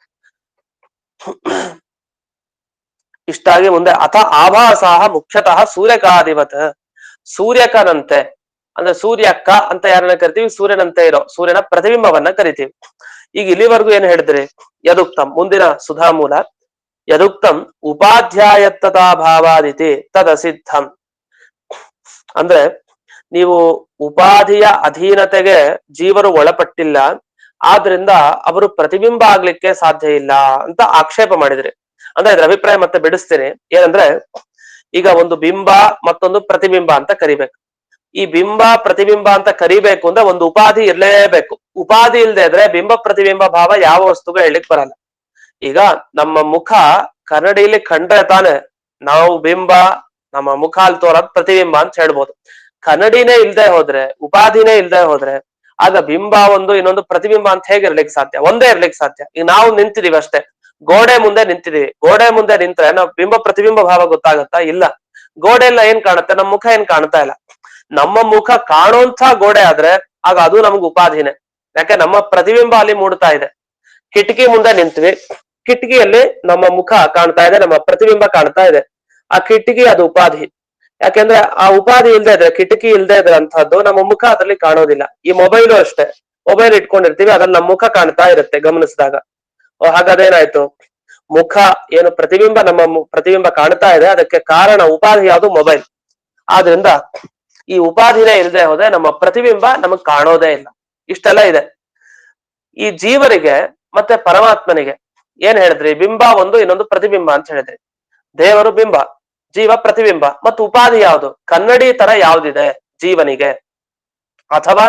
ಇಷ್ಟಾಗಿ ಮುಂದೆ ಅಥ ಆಭಾಸಾಹ ಮುಖ್ಯತಃ ಸೂರ್ಯಕಾಧಿಪತ, ಸೂರ್ಯಕನಂತೆ ಅಂದ್ರೆ ಸೂರ್ಯಕ್ಕ ಅಂತ ಯಾರನ್ನ ಕರಿತೀವಿ, ಸೂರ್ಯನಂತೆ ಇರೋ ಸೂರ್ಯನ ಪ್ರತಿಬಿಂಬವನ್ನ ಕರಿತೀವಿ. ಈಗ ಇಲ್ಲಿವರೆಗೂ ಏನ್ ಹೇಳಿದ್ರಿ, ಯದುಕ್ತಂ, ಮುಂದಿನ ಸುಧಾಮೂಲ, ಯದುಕ್ತಂ ಉಪಾಧ್ಯಾಯತ್ತತಾ ಭಾವಾದಿತಿ ತದಸಿದ್ಧಂ. ಅಂದ್ರೆ ನೀವು ಉಪಾಧಿಯ ಅಧೀನತೆಗೆ ಜೀವರು ಒಳಪಟ್ಟಿಲ್ಲ, ಆದ್ರಿಂದ ಅವರು ಪ್ರತಿಬಿಂಬ ಆಗ್ಲಿಕ್ಕೆ ಸಾಧ್ಯ ಇಲ್ಲ ಅಂತ ಆಕ್ಷೇಪ ಮಾಡಿದ್ರಿ. ಅಂದ್ರೆ ಇದ್ರ ಅಭಿಪ್ರಾಯ ಮತ್ತೆ ಬಿಡಿಸ್ತೇನೆ. ಏನಂದ್ರೆ, ಈಗ ಒಂದು ಬಿಂಬ ಮತ್ತೊಂದು ಪ್ರತಿಬಿಂಬ ಅಂತ ಕರಿಬೇಕು. ಈ ಬಿಂಬ ಪ್ರತಿಬಿಂಬ ಅಂತ ಕರಿಬೇಕು ಅಂದ್ರೆ ಒಂದು ಉಪಾಧಿ ಇರಲೇಬೇಕು. ಉಪಾಧಿ ಇಲ್ಲದೆ ಇದ್ರೆ ಬಿಂಬ ಪ್ರತಿಬಿಂಬ ಭಾವ ಯಾವ ವಸ್ತುಗೂ ಹೇಳಲಿಕ್ಕೆ ಬರಲ್ಲ. ಈಗ ನಮ್ಮ ಮುಖ ಕನ್ನಡಿಯಲ್ಲಿ ಕಂಡ್ರೆ ತಾನೆ ನಾವು ಬಿಂಬ, ನಮ್ಮ ಮುಖ ಅಲ್ಲಿ ತೋರದ್ ಪ್ರತಿಬಿಂಬ ಅಂತ ಹೇಳ್ಬೋದು. ಕನ್ನಡಿನೇ ಇಲ್ದೆ ಹೋದ್ರೆ, ಉಪಾಧಿನೇ ಇಲ್ದೆ ಹೋದ್ರೆ, ಆಗ ಬಿಂಬ ಒಂದು ಇನ್ನೊಂದು ಪ್ರತಿಬಿಂಬ ಅಂತ ಹೇಗೆ ಇರ್ಲಿಕ್ಕೆ ಸಾಧ್ಯ? ಒಂದೇ ಇರ್ಲಿಕ್ಕೆ ಸಾಧ್ಯ. ಈಗ ನಾವು ನಿಂತಿದೀವಿ ಅಷ್ಟೇ, ಗೋಡೆ ಮುಂದೆ ನಿಂತಿದೀವಿ. ಗೋಡೆ ಮುಂದೆ ನಿಂತ್ರೆ ನಾವು ಬಿಂಬ ಪ್ರತಿಬಿಂಬ ಭಾವ ಗೊತ್ತಾಗತ್ತಾ? ಇಲ್ಲ. ಗೋಡೆ ಎಲ್ಲ ಏನ್ ಕಾಣುತ್ತೆ? ನಮ್ಮ ಮುಖ ಏನ್ ಕಾಣ್ತಾ ಇಲ್ಲ. ನಮ್ಮ ಮುಖ ಕಾಣುವಂತ ಗೋಡೆ ಆದ್ರೆ ಆಗ ಅದು ನಮ್ಗೆ ಉಪಾಧಿನೇ. ಯಾಕೆ? ನಮ್ಮ ಪ್ರತಿಬಿಂಬ ಅಲ್ಲಿ ಮೂಡ್ತಾ ಇದೆ. ಕಿಟಕಿ ಮುಂದೆ ನಿಂತ್ವಿ, ಕಿಟಕಿಯಲ್ಲಿ ನಮ್ಮ ಮುಖ ಕಾಣ್ತಾ ಇದೆ, ನಮ್ಮ ಪ್ರತಿಬಿಂಬ ಕಾಣ್ತಾ ಇದೆ. ಆ ಕಿಟಕಿ ಅದು ಉಪಾಧಿ. ಯಾಕೆಂದ್ರೆ ಆ ಉಪಾಧಿ ಇಲ್ದೇ ಇದ್ರೆ, ಕಿಟಕಿ ಇಲ್ದೇ ಇದ್ರೆ ಅಂತಹದ್ದು ನಮ್ಮ ಮುಖ ಅದ್ರಲ್ಲಿ ಕಾಣೋದಿಲ್ಲ. ಈ ಮೊಬೈಲು ಅಷ್ಟೇ, ಮೊಬೈಲ್ ಇಟ್ಕೊಂಡಿರ್ತೀವಿ, ಅದ್ರಲ್ಲಿ ನಮ್ಮ ಮುಖ ಕಾಣ್ತಾ ಇರುತ್ತೆ ಗಮನಿಸಿದಾಗ. ಹಾಗಾದೇನಾಯ್ತು? ಮುಖ ಏನು ಪ್ರತಿಬಿಂಬ, ನಮ್ಮ ಪ್ರತಿಬಿಂಬ ಕಾಣ್ತಾ ಇದೆ, ಅದಕ್ಕೆ ಕಾರಣ ಉಪಾಧಿ ಯಾವುದು? ಮೊಬೈಲ್. ಆದ್ರಿಂದ ಈ ಉಪಾಧಿನೇ ಇಲ್ಲದೆ ಹೋದ್ರೆ ನಮ್ಮ ಪ್ರತಿಬಿಂಬ ನಮಗ್ ಕಾಣೋದೇ ಇಲ್ಲ. ಇಷ್ಟೆಲ್ಲ ಇದೆ. ಈ ಜೀವರಿಗೆ ಮತ್ತೆ ಪರಮಾತ್ಮನಿಗೆ ಏನ್ ಹೇಳಿದ್ರಿ? ಬಿಂಬ ಒಂದು, ಇನ್ನೊಂದು ಪ್ರತಿಬಿಂಬ ಅಂತ ಹೇಳಿದ್ರಿ. ದೇವರು ಬಿಂಬ, ಜೀವ ಪ್ರತಿಬಿಂಬ. ಮತ್ತು ಉಪಾಧಿ ಯಾವುದು? ಕನ್ನಡಿ ತರ ಯಾವ್ದಿದೆ ಜೀವನಿಗೆ? ಅಥವಾ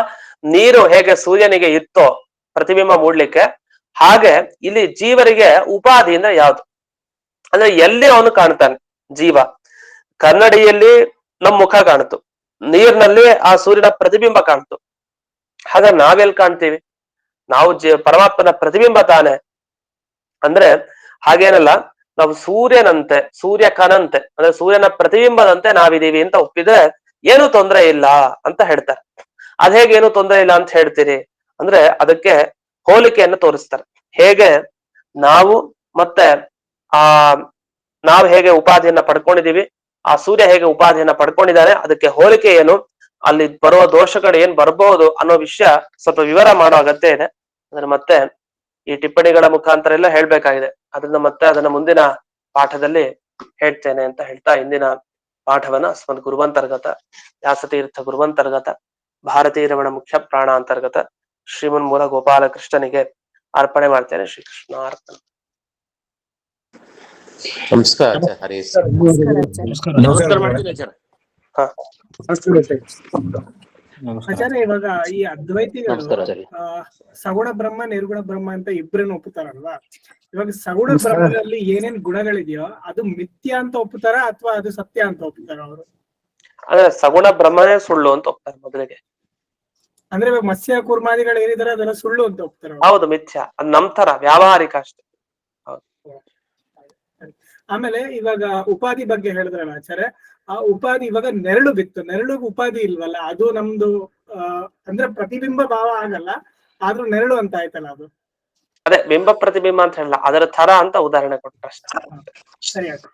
ನೀರು ಹೇಗೆ ಸೂರ್ಯನಿಗೆ ಇತ್ತೋ ಪ್ರತಿಬಿಂಬ ಮೂಡ್ಲಿಕ್ಕೆ, ಹಾಗೆ ಇಲ್ಲಿ ಜೀವರಿಗೆ ಉಪಾಧಿ ಅಂದ್ರೆ ಯಾವುದು? ಅಂದ್ರೆ ಎಲ್ಲಿ ಅವನು ಕಾಣ್ತಾನೆ ಜೀವ? ಕನ್ನಡಿಯಲ್ಲಿ ನಮ್ ಮುಖ ಕಾಣ್ತು, ನೀರಿನಲ್ಲಿ ಆ ಸೂರ್ಯನ ಪ್ರತಿಬಿಂಬ ಕಾಣ್ತು. ಹಾಗ ನಾವೆಲ್ಲಿ ಕಾಣ್ತೀವಿ? ನಾವು ಪರಮಾತ್ಮನ ಪ್ರತಿಬಿಂಬ ತಾನೆ. ಅಂದ್ರೆ ಹಾಗೇನಲ್ಲ, ನಾವು ಸೂರ್ಯನಂತೆ, ಸೂರ್ಯಕನಂತೆ, ಅಂದ್ರೆ ಸೂರ್ಯನ ಪ್ರತಿಬಿಂಬದಂತೆ ನಾವಿದೀವಿ ಅಂತ ಒಪ್ಪಿದ್ರೆ ಏನು ತೊಂದರೆ ಇಲ್ಲ ಅಂತ ಹೇಳ್ತಾರೆ. ಅದ್ ಹೇಗೆ ಏನು ತೊಂದರೆ ಇಲ್ಲ ಅಂತ ಹೇಳ್ತೀರಿ ಅಂದ್ರೆ, ಅದಕ್ಕೆ ಹೋಲಿಕೆಯನ್ನು ತೋರಿಸ್ತಾರೆ. ಹೇಗೆ ನಾವು ಮತ್ತೆ ಆ ನಾವು ಹೇಗೆ ಉಪಾಧಿಯನ್ನ ಪಡ್ಕೊಂಡಿದೀವಿ, ಆ ಸೂರ್ಯ ಹೇಗೆ ಉಪಾಧಿಯನ್ನ ಪಡ್ಕೊಂಡಿದ್ದಾನೆ, ಅದಕ್ಕೆ ಹೋಲಿಕೆ ಏನು, ಅಲ್ಲಿ ಬರುವ ದೋಷಗಳು ಏನ್ ಬರ್ಬಹುದು ಅನ್ನೋ ವಿಷಯ ಸ್ವಲ್ಪ ವಿವರ ಮಾಡೋ ಅಗತ್ಯ ಇದೆ. ಅಂದ್ರೆ ಮತ್ತೆ ಈ ಟಿಪ್ಪಣಿಗಳ ಮುಖಾಂತರ ಎಲ್ಲ ಹೇಳ್ಬೇಕಾಗಿದೆ. ಅದನ್ನ ಮತ್ತೆ ಅದನ್ನ ಮುಂದಿನ ಪಾಠದಲ್ಲಿ ಹೇಳ್ತೇನೆ ಅಂತ ಹೇಳ್ತಾ ಇಂದಿನ ಪಾಠವನ್ನ ಸ್ಮದ್ ಗುರುವಂತರ್ಗತ ವ್ಯಾಸತೀರ್ಥ ಗುರುವಂತರ್ಗತ ಭಾರತೀಯ ರಮಣ ಮುಖ್ಯ ಪ್ರಾಣ ಅಂತರ್ಗತ ಶ್ರೀಮನ್ ಮೂಲ ಗೋಪಾಲ ಕೃಷ್ಣನಿಗೆ ಅರ್ಪಣೆ ಮಾಡ್ತೇನೆ. ಶ್ರೀಕೃಷ್ಣ ಅರ್ಪಣ. ನಮಸ್ಕಾರ ಹರೀಶ್. ನಮಸ್ಕಾರ ಮಾಡ್ತೀನಿ ಆಚಾರ್ಯ. ಹಾ, ಆಚಾರ್ಯ, ಇವಾಗ ಈ ಅದ್ವೈತಿಗಳು ನಮಸ್ಕಾರ ಆಚಾರ್ಯ. ಸಗುಣ ಬ್ರಹ್ಮ ನಿರ್ಗುಣ ಬ್ರಹ್ಮ ಅಂತ ಇಬ್ಬರನ್ನ ಒಪ್ಪುತ್ತಾರಲ್ವಾ? ಇವಾಗ ಸಗುಣ ಬ್ರಹ್ಮದಲ್ಲಿ ಏನೇನ್ ಗುಣಗಳಿದೆಯೋ ಅದು ಮಿಥ್ಯ ಅಂತ ಒಪ್ಪುತ್ತಾರ ಅಥವಾ ಅದು ಸತ್ಯ ಅಂತ ಒಪ್ಪುತ್ತಾರ ಅವರು? ಅಂದ್ರೆ ಸಗುಣ ಬ್ರಹ್ಮನೇ ಸುಳ್ಳು ಅಂತ ಒಪ್ತಾರೆ ಮೊದಲಿಗೆ. ಅಂದ್ರೆ ಇವಾಗ ಮತ್ಸ್ಯ ಕೂರ್ಮಾದಿಗಳು ಏನಿದಾರೆ ಅದೆಲ್ಲ ಸುಳ್ಳು ಅಂತ ಒಪ್ತಾರ? ಹೌದು, ಮಿಥ್ಯ. ಅದ್ ನಮ್ ತರ ವ್ಯಾವಹಾರಿಕ ಅಷ್ಟೇ. ಆಮೇಲೆ ಇವಾಗ ಉಪಾಧಿ ಬಗ್ಗೆ ಹೇಳಿದ್ರಲ್ಲ ಆಚಾರ್ಯ, ಆ ಉಪಾಧಿ ಇವಾಗ ನೆರಳು ಬಿತ್ತು, ನೆರಳಿಗೆ ಉಪಾಧಿ ಇಲ್ವಲ್ಲ, ಅದು ನಮ್ದು ಅಂದ್ರೆ ಪ್ರತಿಬಿಂಬ ಭಾವ ಆಗಲ್ಲ, ಆದ್ರೂ ನೆರಳು ಅಂತ ಆಯ್ತಲ್ಲ ಅದು? ಅದೇ ಬಿಂಬ ಪ್ರತಿಬಿಂಬ ಅಂತ ಹೇಳಲ್ಲ, ಅದರ ತರ ಅಂತ ಉದಾಹರಣೆ ಕೊಟ್ಟಷ್ಟೇ. ಸರಿ ಆಯ್ತು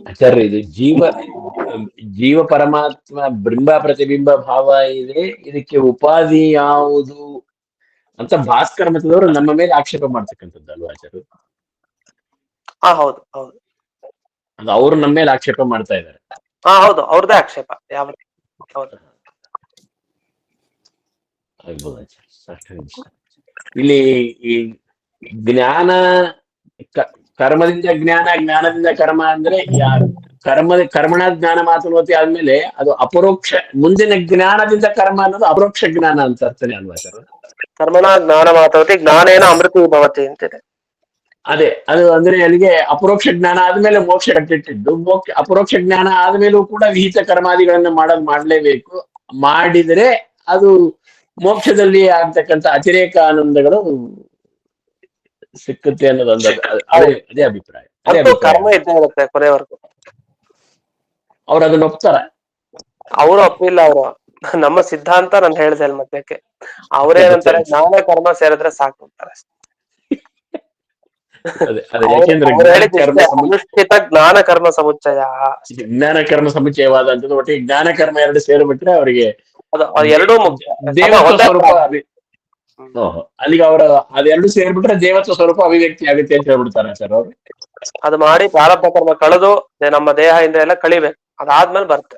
ಆಚಾರ್ಯ, ಇದು ಜೀವ ಪರಮಾತ್ಮ ಬಿಂಬ ಪ್ರತಿಬಿಂಬ ಭಾವ ಇದೆ, ಇದಕ್ಕೆ ಉಪಾಧಿ ಯಾವುದು ಅಂತ ಭಾಸ್ಕರ ಮತದವರು ನಮ್ಮ ಮೇಲೆ ಆಕ್ಷೇಪ ಮಾಡ್ತಕ್ಕಂಥದ್ದು ಅಲ್ವಾ ಆಚಾರ್ಯ? ಹಾ, ಹೌದು ಹೌದು. ಅದು ಅವರು ನಮ್ಮ ಮೇಲೆ ಆಕ್ಷೇಪ ಮಾಡ್ತಾ ಇದ್ದಾರೆ. ಹಾ, ಹೌದು, ಅವ್ರದ್ದೇ ಆಕ್ಷೇಪ. ಯಾವ ಹೌದು. ಆಗ್ಬೋದು ಆಚಾರ್ಯ. ಇಲ್ಲಿ ಈ ಜ್ಞಾನ ಕರ್ಮದಿಂದ ಜ್ಞಾನ, ಜ್ಞಾನದಿಂದ ಕರ್ಮ ಅಂದ್ರೆ ಕರ್ಮಣ ಜ್ಞಾನ ಮಾತುನೋತಿ ಆದ್ಮೇಲೆ ಅದು ಅಪರೋಕ್ಷ, ಮುಂದಿನ ಜ್ಞಾನದಿಂದ ಕರ್ಮ ಅನ್ನೋದು ಅಪರೋಕ್ಷ ಜ್ಞಾನ ಅಂತ ಅರ್ಥನೇ ಅಲ್ವಾ ಸರ್? ಕರ್ಮಣ ಜ್ಞಾನ ಮಾತವತಿ ಜ್ಞಾನೇನ ಅಮೃತ ಭವತಿ ಅಂತಿದೆ. ಅದೇ, ಅದು ಅಂದ್ರೆ ಅಲ್ಲಿಗೆ ಅಪರೋಕ್ಷ ಜ್ಞಾನ ಆದ್ಮೇಲೆ ಮೋಕ್ಷ ಕಟ್ಟಿಟ್ಟಿದ್ದು, ಅಪರೋಕ್ಷ ಜ್ಞಾನ ಆದ್ಮೇಲೂ ಕೂಡ ವಿಹಿತ ಕರ್ಮಾದಿಗಳನ್ನ ಮಾಡ್ಲೇಬೇಕು. ಮಾಡಿದರೆ ಅದು ಮೋಕ್ಷದಲ್ಲಿ ಆಗ್ತಕ್ಕಂಥ ಅತಿರೇಕ ಆನಂದಗಳು ಸಿಕ್ಕುತ್ತೆ ಅನ್ನೋದೊಂದು ಅದೇ ಅಭಿಪ್ರಾಯ. ಕರ್ಮ ಇದ್ದೇ ಇರುತ್ತೆ ಕೊನೆವರೆಗೂ. ಅವ್ರು ಅದನ್ನ ಒಪ್ತಾರ? ಅವರು ಒಪ್ಪಿಲ್ಲ. ಅವರು ನಮ್ಮ ಸಿದ್ಧಾಂತ ನಾನು ಹೇಳ್ದೆ ಅಲ್ ಮಧ್ಯಕ್ಕೆ. ಅವ್ರೇನಂತಾರೆ, ಜ್ಞಾನ ಕರ್ಮ ಸೇರಿದ್ರೆ ಸಾಕು ಅಂತಾರೆ. ಅನುಷ್ಠಿತ ಜ್ಞಾನ ಕರ್ಮ ಸಮುಚ್ಚಯ, ಜ್ಞಾನ ಕರ್ಮ ಸಮುಚ್ಚಯವಾದಂಥದ್ದು. ಒಟ್ಟಿಗೆ ಜ್ಞಾನ ಕರ್ಮ ಎರಡು ಸೇರಿಬಿಟ್ರೆ ಅವರಿಗೆ ಎರಡೂ ಮುಖ್ಯ. ದೇವತ್ವ ಸ್ವರೂಪ ಅಲ್ಲಿಗೆ ಅವರ ಅದೆರಡು ಸೇರ್ಬಿಟ್ರೆ ದೇವತ್ವ ಸ್ವರೂಪ ಅಭಿವ್ಯಕ್ತಿ ಆಗುತ್ತೆ ಅಂತ ಹೇಳ್ಬಿಡ್ತಾರೆ ಸರ್ ಅವರು. ಅದು ಮಾಡಿ ಪ್ರಾರಬ್ಧ ಕರ್ಮ ಕಳೆದು ನಮ್ಮ ದೇಹ ಇಂದ ಎಲ್ಲ ಕಳಿಬೇಕು, ಅದಾದ್ಮೇಲೆ ಬರುತ್ತೆ.